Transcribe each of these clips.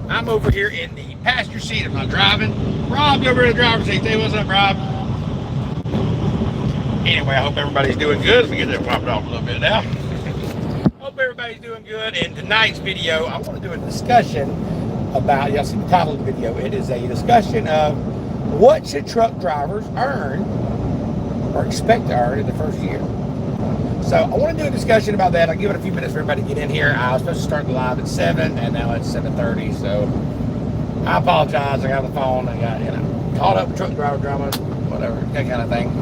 I'm over here in the passenger seat. I'm not driving. Rob, over in the driver's seat. Say what's up, Rob. Anyway, I hope everybody's doing good. Let me get that popped off a little bit now. Hope everybody's doing good. In tonight's video, I want to do a discussion about, y'all see the title of the video. It is a discussion of what should truck drivers earn or expect to earn in the first year. So I want to do a discussion about that. I'll give it a few minutes for everybody to get in here. I was supposed to start the live at 7, and now it's 7:30. So I apologize. I got the phone. I got, caught up with truck driver drama, whatever, that kind of thing.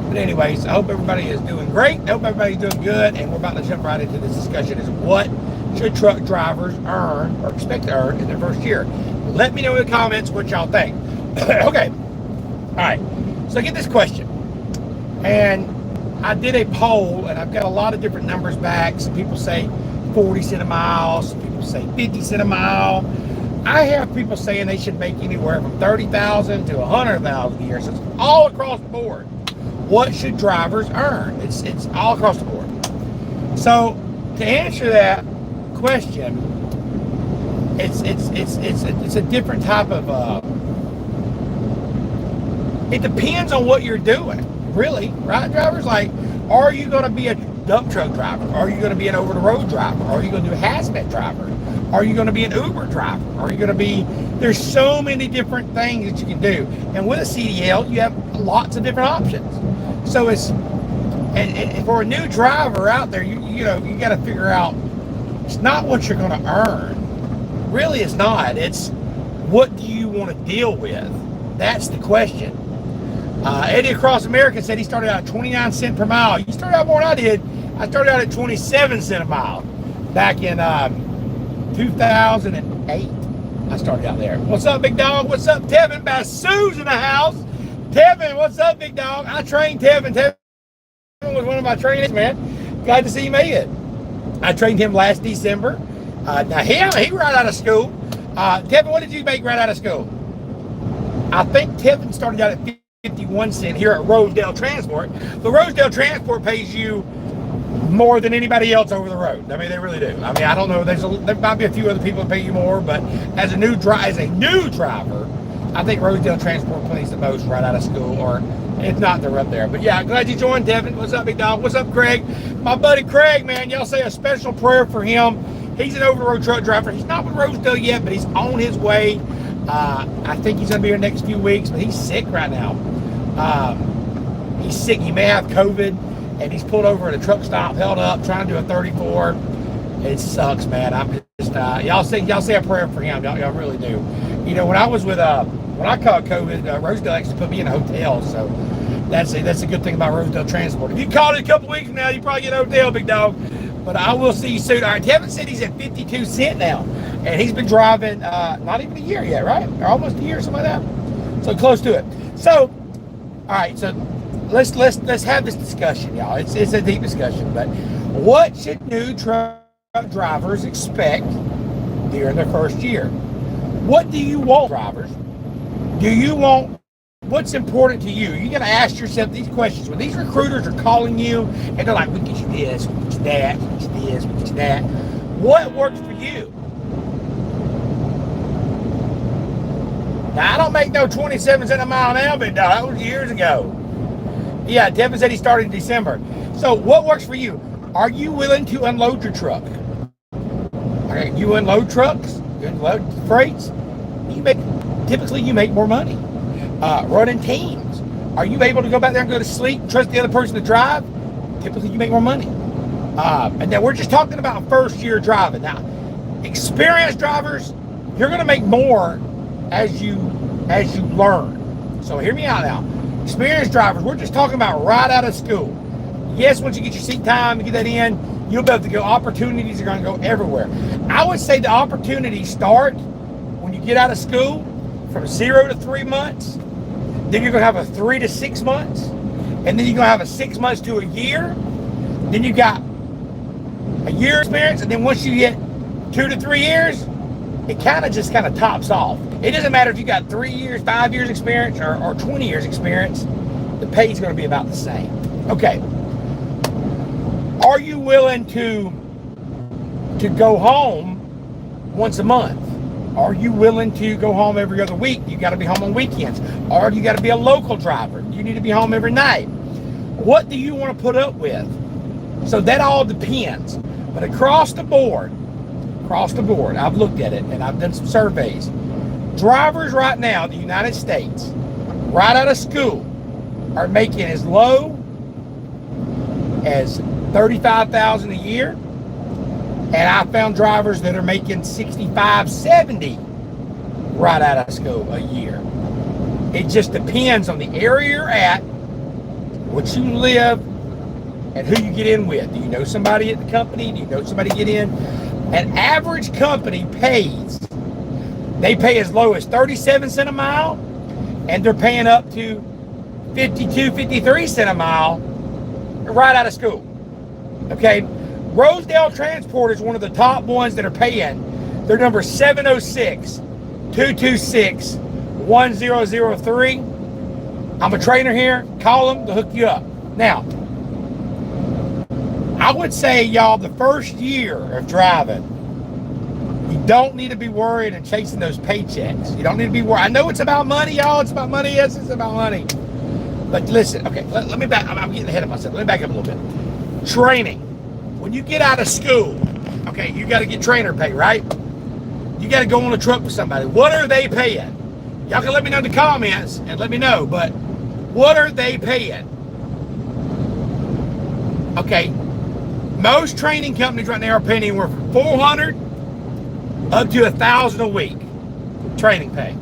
But anyways, I hope everybody is doing great. I hope everybody's doing good. And we're about to jump right into this discussion is what should truck drivers earn or expect to earn in their first year. Let me know in the comments what y'all think. Okay. All right. So I get this question. And I did a poll, and I've got a lot of different numbers back. Some people say 40 cents a mile. Some people say 50 cents a mile. I have people saying they should make anywhere from 30,000 to 100,000 a year. So it's all across the board. What should drivers earn? It's all across the board. So to answer that question, it's a different type of. It depends on what you're doing. Really, right, drivers? Like, are you going to be a dump truck driver? Are you going to be an over-the-road driver? Are you going to do a hazmat driver? Are you going to be an Uber driver? Are you going to be... There's so many different things that you can do. And with a CDL, you have lots of different options. So it's... And for a new driver out there, you got to figure out, it's not what you're going to earn. Really, it's not. It's what do you want to deal with? That's the question. Eddie Across America said he started out at 29 cents per mile. You started out more than I did. I started out at 27 cents a mile back in 2008. I started out there. What's up, big dog? What's up, Tevin? Basoo's in the house. Tevin, what's up, big dog? I trained Tevin. Tevin was one of my trainees, man. Glad to see you made it. I trained him last December. Now, he right out of school. Tevin, what did you make right out of school? I think Tevin started out at 51 cents here at Rosedale Transport. The Rosedale Transport pays you more than anybody else over the road. I mean, they really do. I mean, I don't know. There might be a few other people that pay you more, but as a new driver, I think Rosedale Transport pays the most right out of school, or if not, they're up there. But yeah, glad you joined, Devin. What's up, big dog? What's up, Craig? My buddy Craig, man. Y'all say a special prayer for him. He's an over-the-road truck driver. He's not with Rosedale yet, but he's on his way. I think he's going to be here next few weeks, but he's sick right now. He's sick. He may have COVID, and he's pulled over at a truck stop, held up, trying to do a 34. It sucks, man. I'm just y'all say a prayer for him. Y'all really do. You know, when I caught COVID, Rosedale actually put me in a hotel, so that's a good thing about Rosedale Transport. If you caught it a couple weeks from now, you probably get a hotel, big dog. But I will see you soon. All right, Tevin said he's at 52 cents now, and he's been driving not even a year yet, right? Or almost a year, something like that. So close to it. So, all right. So let's have this discussion, y'all. It's a deep discussion. But what should new truck drivers expect during their first year? What do you want, drivers? Do you want? What's important to you? You got to ask yourself these questions. When these recruiters are calling you and they're like, we get you this, we get you that, we get you this, we get you that. What works for you? Now, I don't make no 27 cents a mile now, but that was years ago. Yeah, Devin said he started in December. So what works for you? Are you willing to unload your truck? Okay, you unload trucks, you unload freights, typically you make more money. Running teams. Are you able to go back there and go to sleep, trust the other person to drive? Typically you make more money. And then we're just talking about first year driving. Now, experienced drivers, you're going to make more as you learn. So hear me out now. Experienced drivers, we're just talking about right out of school. Yes, once you get your seat time, you get that in, you'll be able to go. Opportunities are going to go everywhere. I would say the opportunities start when you get out of school from 0 to 3 months. Then you're going to have a 3 to 6 months. And then you're going to have a 6 months to a year. Then you got a year experience. And then once you get 2 to 3 years, it kind of tops off. It doesn't matter if you got 3 years, 5 years experience, or 20 years experience. The pay is going to be about the same. Okay. Are you willing to go home once a month? Are you willing to go home every other week? You got to be home on weekends. Or you got to be a local driver. You need to be home every night. What do you want to put up with? So that all depends. But across the board, I've looked at it and I've done some surveys. Drivers right now in the United States, right out of school, are making as low as $35,000 a year. And I found drivers that are making $65,000, $70,000 right out of school a year. It just depends on the area you're at, what you live, and who you get in with. Do you know somebody at the company? Do you know somebody get in? An average company pays, they pay as low as 37 cents a mile, and they're paying up to 52, 53 cents a mile right out of school. Okay? Rosedale Transport is one of the top ones that are paying. Their number is 706-226-1003. I'm a trainer here. Call them to hook you up. Now, I would say, y'all, the first year of driving, you don't need to be worried and chasing those paychecks. You don't need to be worried. I know it's about money, y'all. It's about money. Yes, it's about money. But listen, okay, let me back. I'm getting ahead of myself. Let me back up a little bit. Training. When you get out of school, okay, you got to get trainer pay, right? You got to go on a truck with somebody. What are they paying? Y'all can let me know in the comments and let me know, but what are they paying? Okay, most training companies right now are paying anywhere from $400 up to $1,000 a week training pay.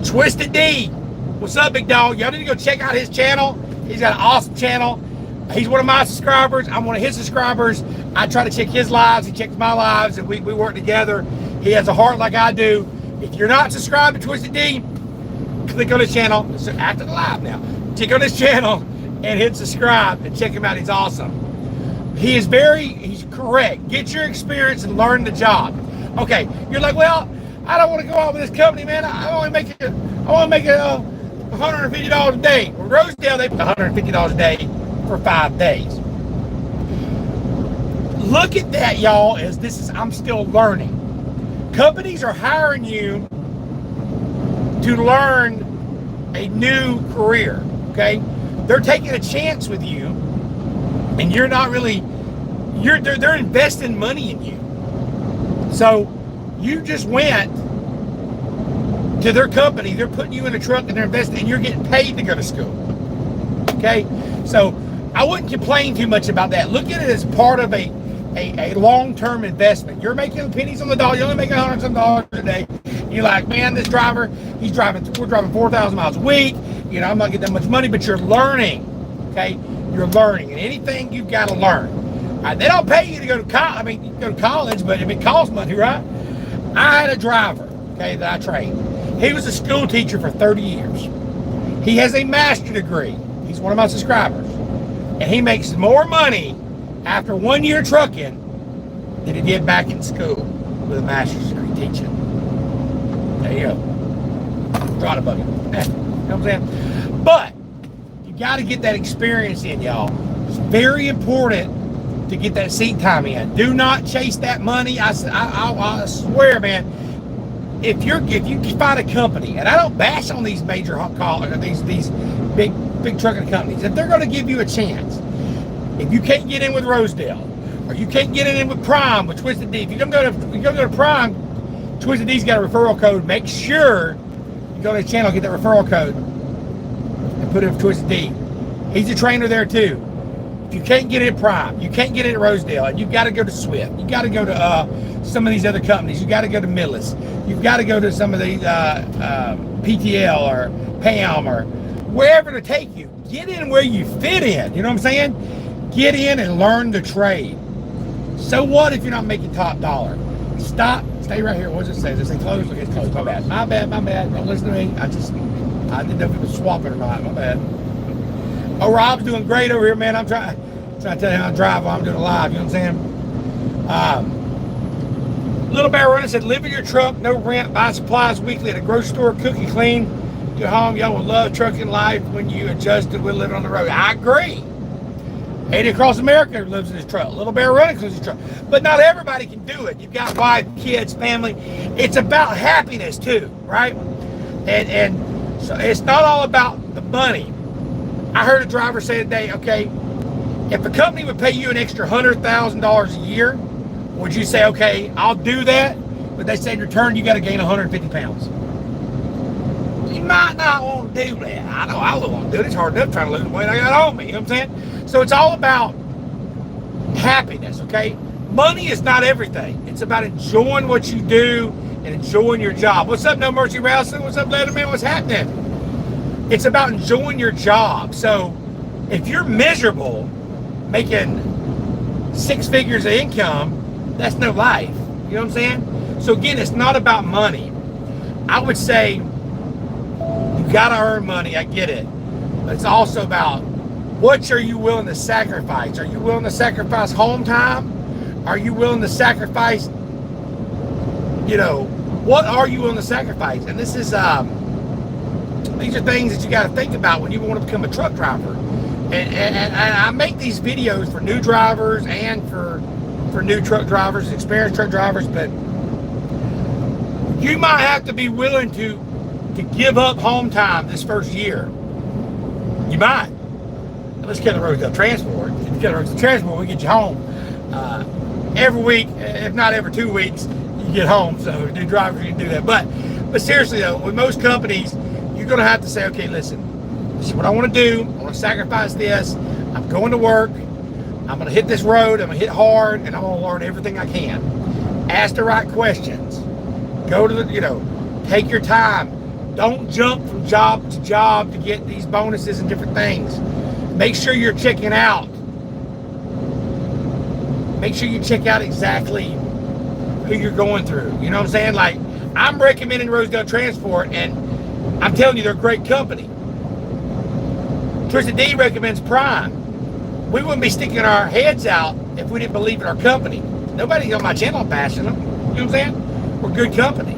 Twisted D, what's up, big dog? Y'all need to go check out his channel. He's got an awesome channel. He's one of my subscribers. I'm one of his subscribers. I try to check his lives. He checks my lives, and we work together. He has a heart like I do. If you're not subscribed to Twisted D, click on his channel. So after the live now, click on his channel and hit subscribe and check him out. He's awesome. He's correct. Get your experience and learn the job. Okay, you're like, well, I don't want to go out with this company, man. I want to make $150 a day. Well, Rosedale, they pay $150 a day for 5 days. Look at that, y'all, I'm still learning. Companies are hiring you to learn a new career, okay? They're taking a chance with you, and you're not really, they're investing money in you. So you just went to their company, they're putting you in a truck and they're investing, and you're getting paid to go to school, okay? So I wouldn't complain too much about that. Look at it as part of a long-term investment. You're making pennies on the dollar. You're only making $100 some a day. You're like, man, this driver, we're driving 4,000 miles a week. You know, I'm not getting that much money, but you're learning, okay? You're learning, and anything you've got to learn. They don't pay you to go to college. I mean, you go to college, but it costs money, right? I had a driver, okay, that I trained. He was a school teacher for 30 years. He has a master's degree. He's one of my subscribers. And he makes more money after 1 year trucking than he did back in school with a master's degree teaching. There you go. Right above you. You know what I'm saying? But you got to get that experience in, y'all. It's very important to get that seat time in. Do not chase that money. I swear, man. If you find a company, and I don't bash on these major these big trucking companies, if they're going to give you a chance, if you can't get in with Rosedale, or you can't get in with Prime with Twisted D, if you're going to go to Prime, Twisted D's got a referral code. Make sure you go to his channel, get that referral code, and put it for Twisted D. He's a trainer there too. If you can't get it at Prime, you can't get it at Rosedale, and you've got to go to Swift. You got to go to some of these other companies. You got to go to Millis. You've got to go to some of these PTL or PAM or wherever to take you. Get in where you fit in. You know what I'm saying? Get in and learn the trade. So what if you're not making top dollar? Stop. Stay right here. What does it say? Does it say close? Look, it's closed. My bad. My bad. Don't listen to me. I didn't know if it was swapping or not. My bad. Oh, Rob's doing great over here, man. I'm trying to tell you how to drive while I'm doing a live. You know what I'm saying? Little Bear Runner said, live in your truck, no rent, buy supplies weekly at a grocery store, cook and clean. Get home, y'all will love trucking life when you adjusted with living on the road. I agree. Aiden Across America lives in his truck. Little Bear Running lives in his truck. But not everybody can do it. You've got wife, kids, family. It's about happiness too, right? And so it's not all about the money. I heard a driver say today, okay, if a company would pay you an extra $100,000 a year, would you say, okay, I'll do that? But they say in return, you got to gain 150 pounds. You might not want to do that. I know I wouldn't want to do it. It's hard enough trying to lose the weight I got on me. You know what I'm saying? So it's all about happiness, okay? Money is not everything. It's about enjoying what you do and enjoying your job. What's up, No Mercy Wrestling? What's up, Letterman? What's happening? It's about enjoying your job. So if you're miserable making 6 figures of income, that's no life. You know what I'm saying? So again, it's not about money. I would say you gotta earn money, I get it. But it's also about what are you willing to sacrifice? Are you willing to sacrifice home time? Are you willing to sacrifice, what are you willing to sacrifice? And this is, these are things that you gotta think about when you want to become a truck driver. And I make these videos for new drivers and for new truck drivers, experienced truck drivers, but you might have to be willing to give up home time this first year. You might. Let's get the Rosedale Transport. If you get the Rosedale Transport, we get you home. Every week, if not every 2 weeks, you get home. So new drivers, you can do that. But seriously though, with most companies, you're gonna have to say, okay, listen, this is what I want to do. I want to sacrifice this. I'm going to work. I'm going to hit this road. I'm going to hit hard, and I'm going to learn everything I can. Ask the right questions. Go to take your time. Don't jump from job to job to get these bonuses and different things. Make sure you're checking out. Make sure you check out exactly who you're going through. You know what I'm saying? Like, I'm recommending Rosedale Transport, and I'm telling you, they're a great company. Twisted D recommends Prime. We wouldn't be sticking our heads out if we didn't believe in our company. Nobody's on my channel bashing them. You know what I'm saying? We're good company.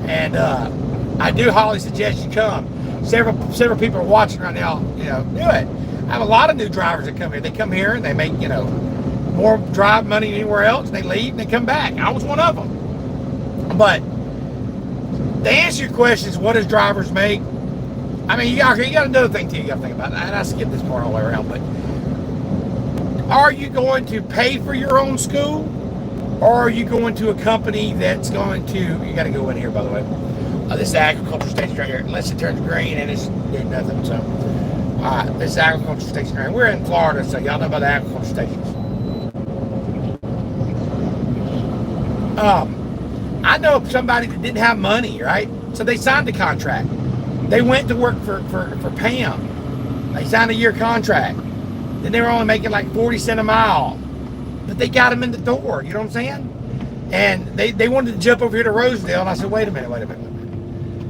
And I do highly suggest you come. Several people are watching right now, do it. I have a lot of new drivers that come here. They come here and they make, more drive money than anywhere else. They leave and they come back. I was one of them. But to answer your questions, what does drivers make? I mean, you got another thing too you got to think about. And I skipped this part all the way around, but are you going to pay for your own school, or are you going to a company that's going to? You got to go in here, by the way. This is the agricultural station right here. Unless it turns green and it's doing nothing. So, all right, this is the agricultural station right here. We're in Florida, so y'all know about the agricultural stations. I know of somebody that didn't have money, right? So they signed the contract. They went to work for Pam. They signed a year contract. Then they were only making like 40 cents a mile. But they got them in the door, you know what I'm saying? And they wanted to jump over here to Rosedale, and I said, wait a minute.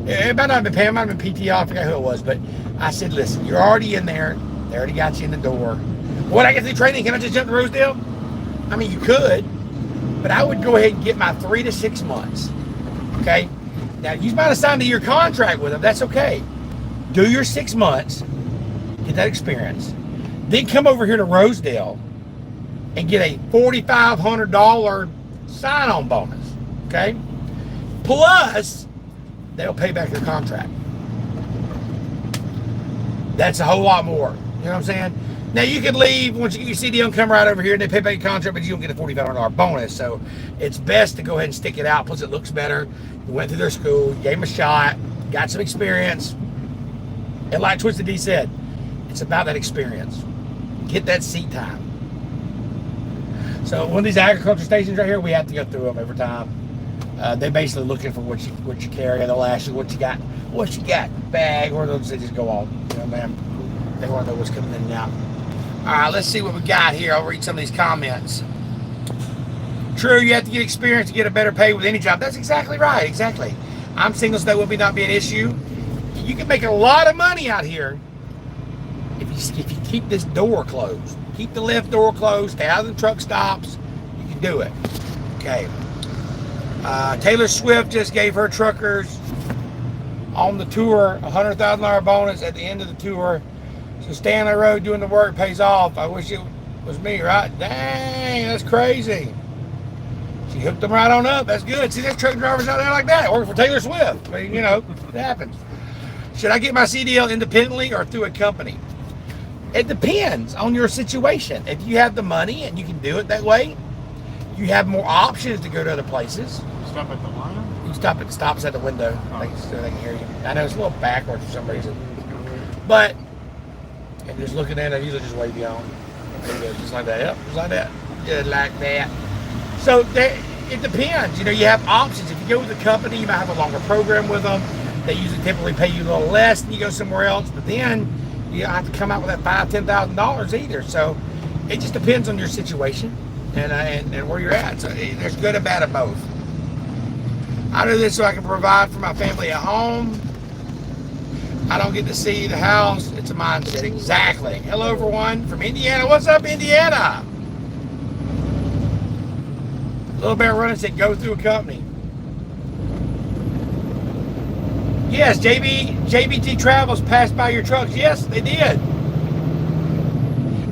It might not have been Pam, it might have been PTO, I forgot who it was, but I said, listen, you're already in there. They already got you in the door. When I get through training, can I just jump to Rosedale? I mean, you could, but I would go ahead and get my 3 to 6 months, okay? Now, you might have signed a year contract with them. That's okay. Do your 6 months, get that experience, then come over here to Rosedale and get a $4,500 sign-on bonus, okay? Plus, they'll pay back your contract. That's a whole lot more. You know what I'm saying? Now, you could leave once you see them come right over here and they pay back your contract, but you don't get a $4,500 bonus. So it's best to go ahead and stick it out. Plus, it looks better. You went through their school, you gave them a shot, got some experience. And like Twisted D said, it's about that experience. Get that seat time. So one of these agriculture stations right here, we have to go through them every time. They're basically looking for what you carry. They'll ask you what you got, bag, or they'll just go on. You know, man, they want to know what's coming in and out. All right, let's see what we got here. I'll read some of these comments. True, you have to get experience to get a better pay with any job. That's exactly right. Exactly. I'm single, so that will not be an issue. You can make a lot of money out here if you keep this door closed. Keep the left door closed. Stay out of the truck stops. You can do it. Okay. Taylor Swift just gave her truckers on the tour a $100,000 bonus at the end of the tour. So staying on the road doing the work pays off. I wish it Was me, right? Dang, that's crazy. She hooked them right on up. That's good. See, there's truck drivers out there like that. Working for Taylor Swift. I mean, you know, it happens. Should I get my CDL independently or through a company? It depends on your situation. If you have the money and you can do it that way, you have more options to go to other places. Stop at the line? You can stop at the stops at the window. So they can hear you. I know it's a little backwards for some reason. But, and just looking at it, I usually just wave you on. There you go, just like that. Yep, just like that. Just like that. So it depends. You know, you have options. If you go with a company, you might have a longer program with them. They usually typically pay you a little less than you go somewhere else. But then you don't have to come out with that $5,000-$10,000 either. So it just depends on your situation and where you're at. So there's good and bad of both. I do this so I can provide for my family at home. I don't get to see the house. It's a mindset. Exactly. Hello, everyone from Indiana. What's up, Indiana? Little Bear Running said go through a company. Yes, JBT Travels passed by your trucks. Yes, they did.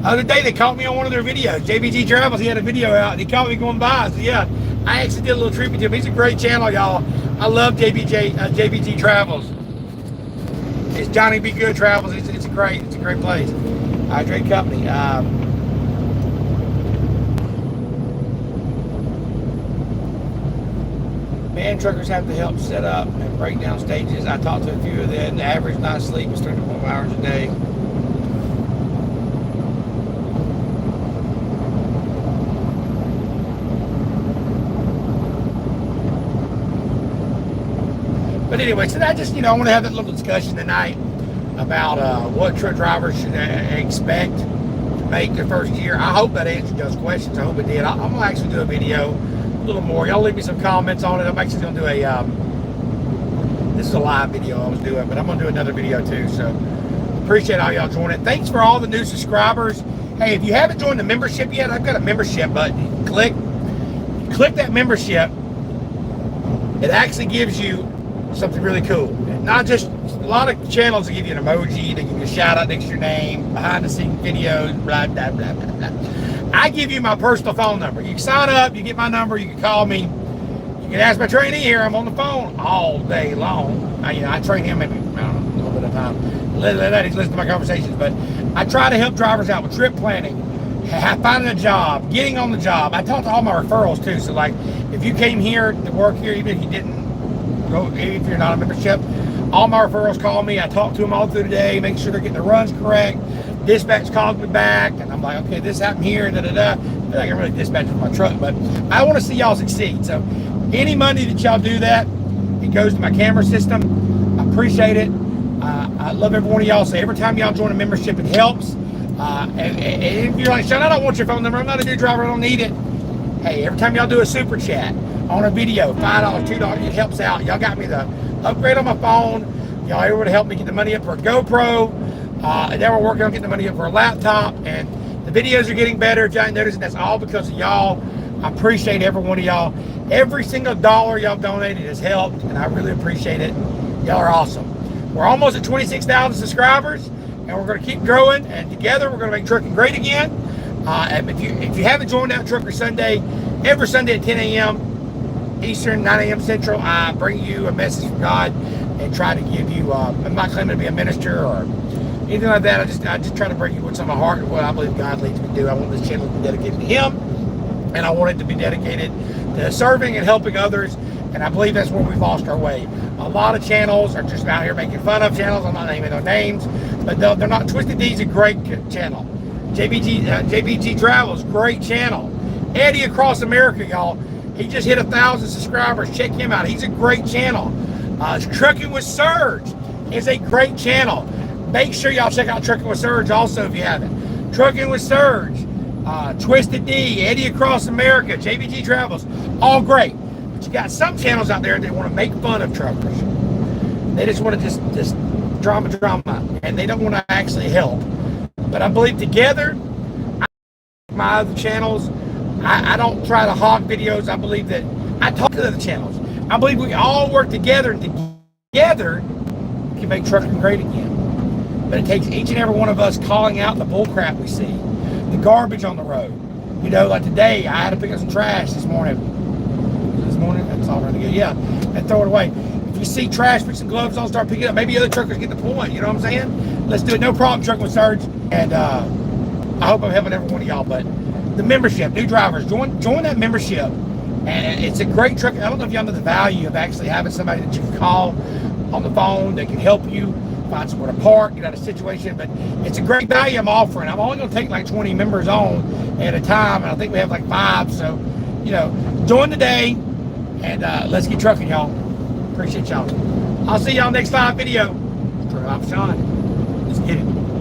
The other day they caught me on one of their videos. JBT Travels, he had a video out and he caught me going by. So yeah, I actually did a little tribute to him. He's a great channel, y'all. I love JBT Travels. It's Johnny B. Good Travels. It's a great place. Great company. Man, truckers have to help set up and break down stages. I talked to a few of them. The average night's sleep is 34 hours a day. But anyway, so I just, I want to have that little discussion tonight about what truck drivers should expect to make their first year. I hope that answered those questions. I hope it did. I'm going to actually do a video a little more. Y'all leave me some comments on it. I'm actually going to do this is a live video I was doing, but I'm going to do another video too. So appreciate all y'all joining. Thanks for all the new subscribers. Hey, if you haven't joined the membership yet, I've got a membership button. Click that membership. It actually gives you something really cool. Not just a lot of channels that give you an emoji, they give you a shout out next to your name, behind the scenes videos, blah, blah, blah, blah, blah. I give you my personal phone number. You can sign up, you get my number, you can call me. You can ask my trainee here. I'm on the phone all day long. I train him maybe, I don't know, a little bit of time. Let him listen to my conversations. But I try to help drivers out with trip planning, finding a job, getting on the job. I talk to all my referrals too. So like, if you came here to work here, even if you didn't go, if you're not a membership, all my referrals call me. I talk to them all through the day, make sure they're getting their runs correct. Dispatch called me back, and I'm like, okay, this happened here, da da da. I feel like I'm really dispatching my truck, but I want to see y'all succeed. So any money that y'all do that, it goes to my camera system. I appreciate it. I love every one of y'all. So every time y'all join a membership, it helps. And if you're like, Sean, I don't want your phone number. I'm not a new driver. I don't need it. Hey, every time y'all do a super chat on a video, $5, $2, it helps out. Y'all got me the upgrade on my phone. Y'all able to help me get the money up for a GoPro. And then we're working on getting the money up for a laptop, and the videos are getting better. Giant notice, and that's all because of y'all. I appreciate every one of y'all. Every single dollar y'all donated has helped, and I really appreciate it. Y'all are awesome. We're almost at 26,000 subscribers, and we're going to keep growing. And together, we're going to make trucking great again. And if you haven't joined out Trucker Sunday, every Sunday at 10 a.m. Eastern, 9 a.m. Central, I bring you a message from God and try to give you. I'm not claiming to be a minister or anything like that. I just try to bring you what's on my heart and what I believe God leads me to do. I want this channel to be dedicated to Him, and I want it to be dedicated to serving and helping others. And I believe that's where we've lost our way. A lot of channels are just out here making fun of channels. I'm not naming their names, but they're not. Twisted D's a great channel. JBT Travels, great channel. Eddie Across America, y'all. He just hit 1,000 subscribers. Check him out. He's a great channel. Trucking with Surge is a great channel. Make sure y'all check out Trucking with Surge also if you haven't. Trucking with Surge, Twisted D, Eddie Across America, JBT Travels, all great. But you got some channels out there that want to make fun of truckers. They just want to just drama, and they don't want to actually help. But I believe together, my other channels, I don't try to hog videos. I believe that I talk to other channels. I believe we all work together, and together can make trucking great again. But it takes each and every one of us calling out the bull crap we see. the garbage on the road. You know, like today, I had to pick up some trash this morning. That's all really good. Yeah, and throw it away. If you see trash, put some gloves on, start picking it up. Maybe other truckers get the point. You know what I'm saying? Let's do it. No problem, Trucking with Serge. And I hope I'm helping every one of y'all. But the membership, new drivers, join that membership. And it's a great truck. I don't know if y'all know the value of actually having somebody that you can call on the phone that can help you find somewhere to park, get out of a situation. But it's a great value I'm offering. I'm only going to take like 20 members on at a time, and I think we have like 5. So, you know, join today, and let's get trucking, y'all. Appreciate y'all. I'll see y'all next live video. I'm Sean. Let's get it.